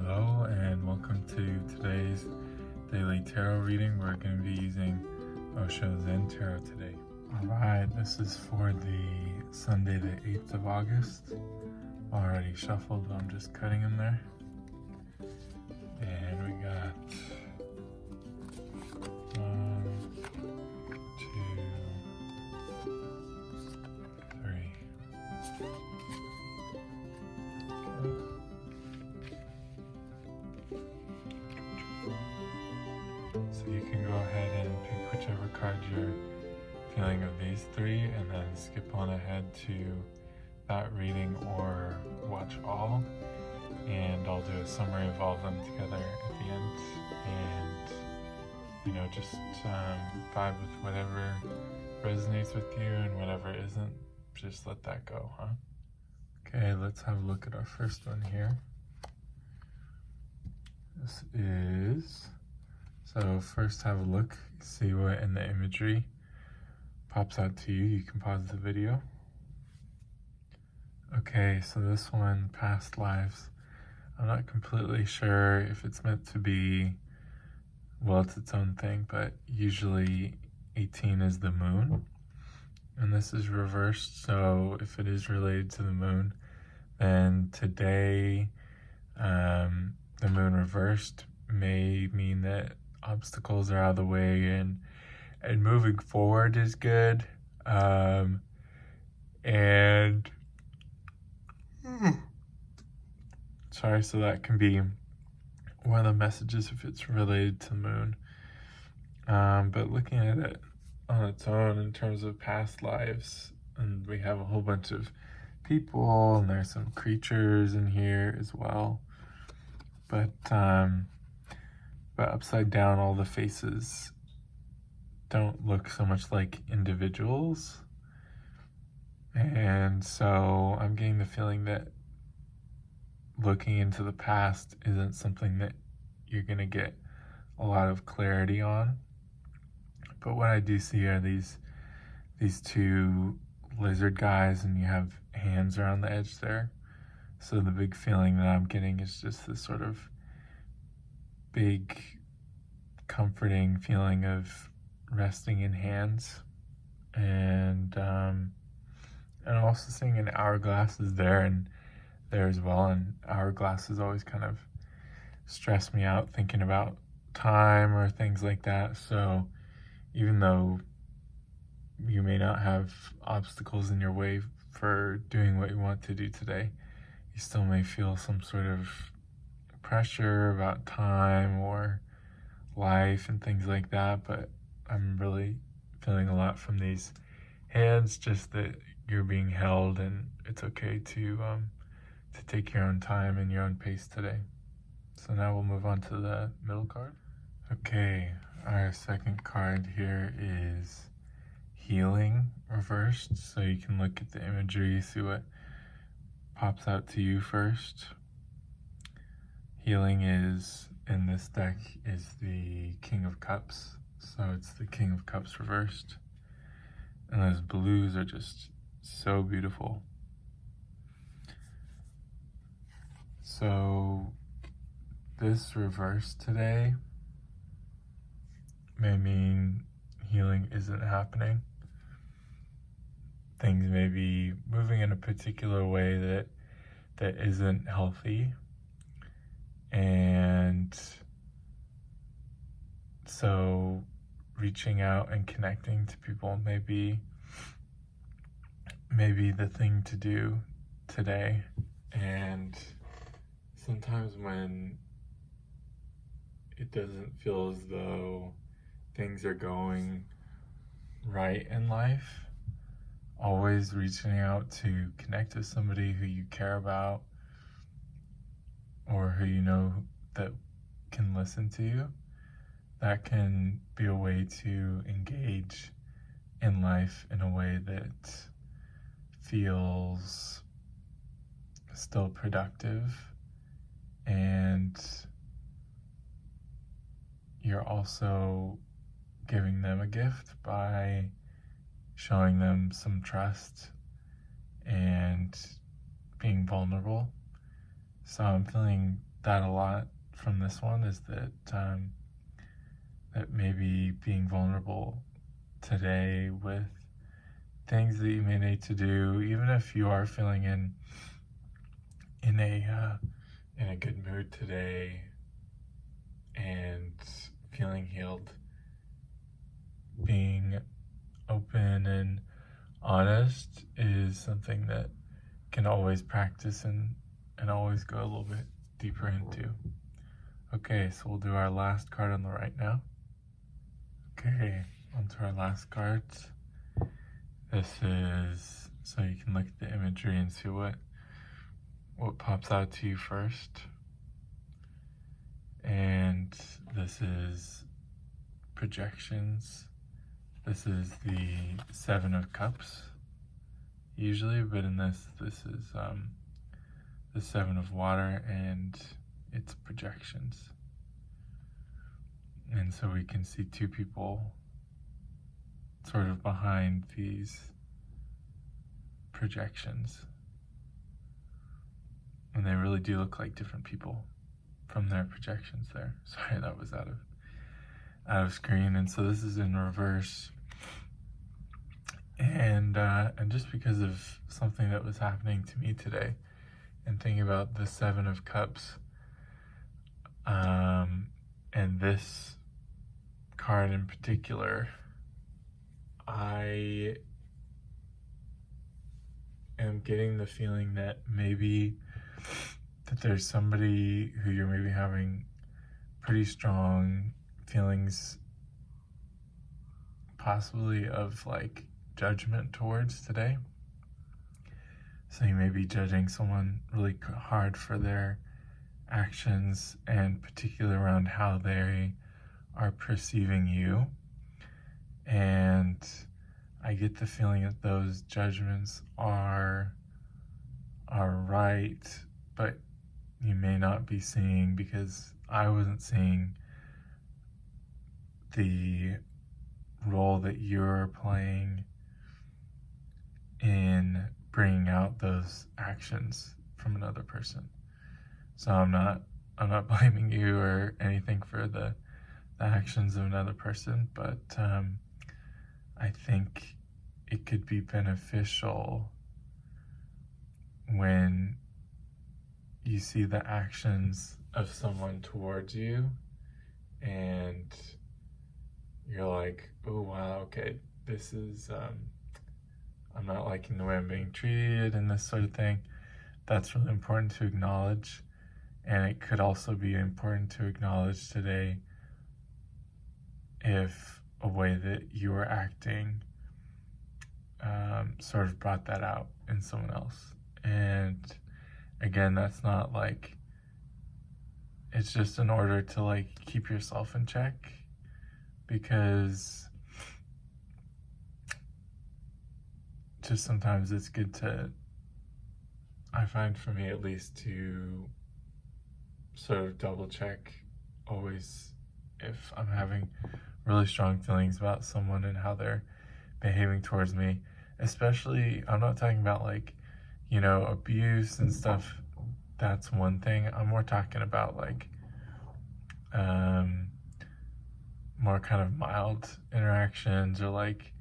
Hello and welcome to today's daily tarot reading. We're going to be using Osho Zen Tarot today. Alright, this is for the Sunday the 8th of August. Already shuffled, but I'm just cutting them there. And we got 1, 2, 3. So you can go ahead and pick whichever card you're feeling of these three and then skip on ahead to that reading or watch all, and I'll do a summary of all of them together at the end, and just vibe with whatever resonates with you and whatever isn't, just let that go, huh? Okay, let's have a look at our first one here. This is, so first have a look, see what in the imagery pops out to you. You can pause the video. Okay, so this one, past lives. I'm not completely sure if it's meant to be, well, it's its own thing, but usually 18 is the moon. And this is reversed, so if it is related to the moon, then today, the moon reversed may mean that obstacles are out of the way and moving forward is good. Sorry, so that can be one of the messages if it's related to the moon. But looking at it on its own in terms of past lives, and we have a whole bunch of people and there's some creatures in here as well. But upside down, all the faces don't look so much like individuals. And so I'm getting the feeling that looking into the past isn't something that you're going to get a lot of clarity on. But what I do see are these two lizard guys, and you have hands around the edge there. So the big feeling that I'm getting is just this sort of big, comforting feeling of resting in hands. And I'm also seeing an hourglass is there as well. And hourglasses always kind of stress me out thinking about time or things like that. So even though you may not have obstacles in your way for doing what you want to do today, you still may feel some sort of pressure about time or life and things like that. But I'm really feeling a lot from these hands, just that you're being held and it's okay to take your own time and your own pace today. So now we'll move on to the middle card. Okay, our second card here is healing reversed. So you can look at the imagery, see what pops out to you first. Healing is, in this deck, is the King of Cups. So it's the King of Cups reversed. And those blues are just so beautiful. So this reverse today may mean healing isn't happening. Things may be moving in a particular way that isn't healthy. And so reaching out and connecting to people may be the thing to do today. And sometimes when it doesn't feel as though things are going right in life, always reaching out to connect with somebody who you care about or who you know that can listen to you, that can be a way to engage in life in a way that feels still productive, and you're also giving them a gift by showing them some trust and being vulnerable. So I'm feeling that a lot from this one is that that maybe being vulnerable today with things that you may need to do, even if you are feeling in a good mood today and feeling healed, being open and honest is something that can always practice and always go a little bit deeper into. Okay, so we'll do our last card on the right now. Okay, on to our last cards. This is so you can look at the imagery and see what pops out to you first. And this is projections. This is the Seven of Cups usually, but in this is the Seven of Water and its projections. And so we can see two people sort of behind these projections. And they really do look like different people from their projections there. Sorry, that was out of screen. And so this is in reverse. And just because of something that was happening to me today, and thinking about the Seven of Cups, and this card in particular, I am getting the feeling that maybe that there's somebody who you're maybe having pretty strong feelings possibly of like judgment towards today. So you may be judging someone really hard for their actions, and particularly around how they are perceiving you. And I get the feeling that those judgments are right, but you may not be seeing, because I wasn't seeing the role that you're playing in bringing out those actions from another person. So I'm not blaming you or anything for the actions of another person, but I think it could be beneficial when you see the actions of someone towards you and you're like, oh wow, okay, this is I'm not liking the way I'm being treated and this sort of thing. That's really important to acknowledge. And it could also be important to acknowledge today if a way that you were acting sort of brought that out in someone else. And again, that's not like, it's just in order to like keep yourself in check, because just sometimes it's good to, I find for me at least, to sort of double check always if I'm having really strong feelings about someone and how they're behaving towards me. Especially, I'm not talking about like, you know, abuse and stuff. That's one thing. I'm more talking about like more kind of mild interactions, or like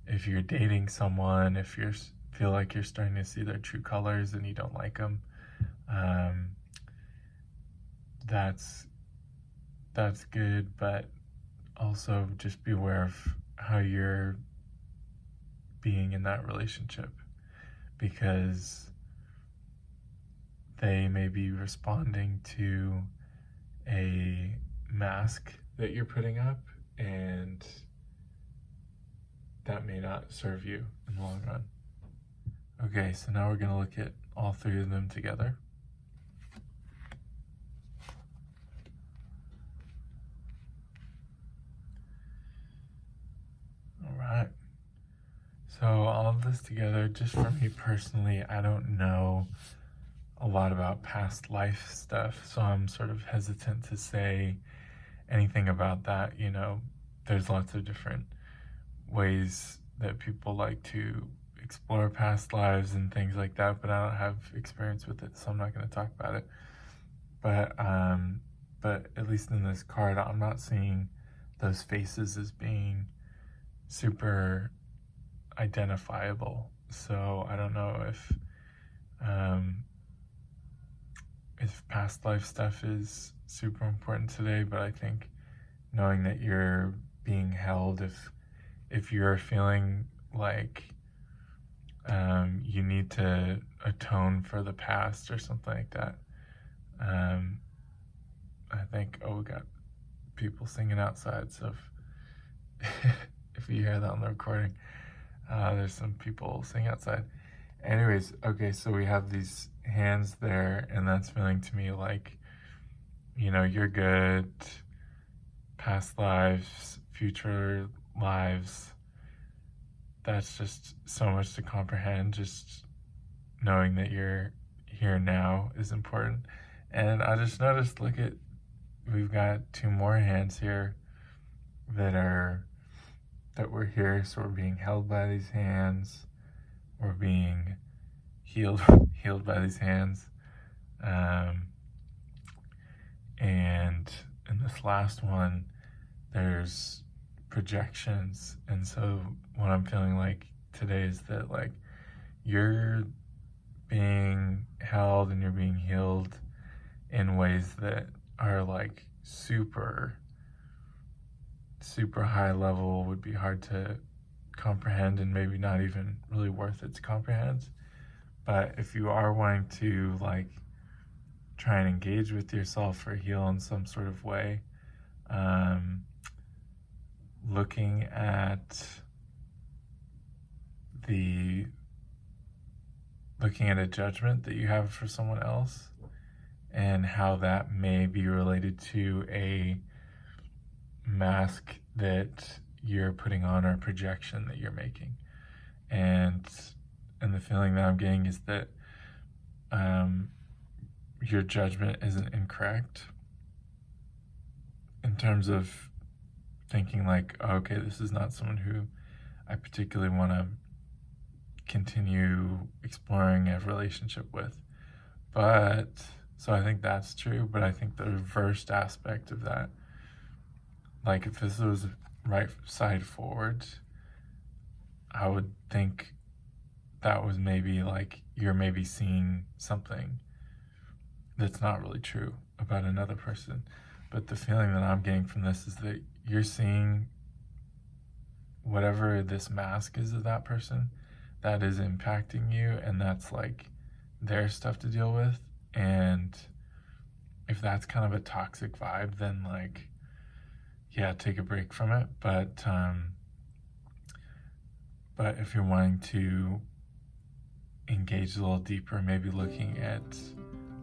if you're dating someone, if you feel like you're starting to see their true colors and you don't like them, that's good, but also just be aware of how you're being in that relationship, because they may be responding to a mask that you're putting up, and that may not serve you in the long run. Okay, so now we're going to look at all three of them together. Alright, so all of this together, just for me personally, I don't know a lot about past life stuff, so I'm sort of hesitant to say anything about that. You know, there's lots of different ways that people like to explore past lives and things like that, but I don't have experience with it, so I'm not going to talk about it. but at least in this card, I'm not seeing those faces as being super identifiable. So I don't know if past life stuff is super important today, but I think knowing that you're being held, if you're feeling like you need to atone for the past or something like that, I think, we got people singing outside, so if you hear that on the recording, there's some people singing outside. Anyways, okay, so we have these hands there, and that's feeling to me like, you're good, past lives, future lives. That's just so much to comprehend. Just knowing that you're here now is important. And I just noticed, we've got two more hands here that we're here, so we're being held by these hands. We're being healed by these hands. And in this last one, there's projections. And so what I'm feeling like today is that you're being held and you're being healed in ways that are super high level, would be hard to comprehend, and maybe not even really worth it to comprehend. But if you are wanting to try and engage with yourself or heal in some sort of way, looking at a judgment that you have for someone else and how that may be related to a mask that you're putting on or a projection that you're making. And the feeling that I'm getting is that your judgment isn't incorrect in terms of thinking okay, this is not someone who I particularly want to continue exploring a relationship with. So I think that's true, but I think the reversed aspect of that, if this was right side forward, I would think that was maybe you're maybe seeing something that's not really true about another person. But the feeling that I'm getting from this is that you're seeing whatever this mask is of that person that is impacting you, and that's their stuff to deal with. And if that's kind of a toxic vibe, then yeah, take a break from it. But if you're wanting to engage a little deeper, maybe looking at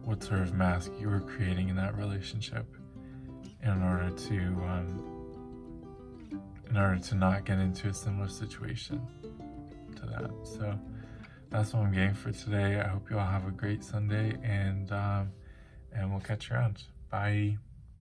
what sort of mask you were creating in that relationship in order to not get into a similar situation to that. So that's what I'm getting for today. I hope you all have a great Sunday, and we'll catch you around. Bye.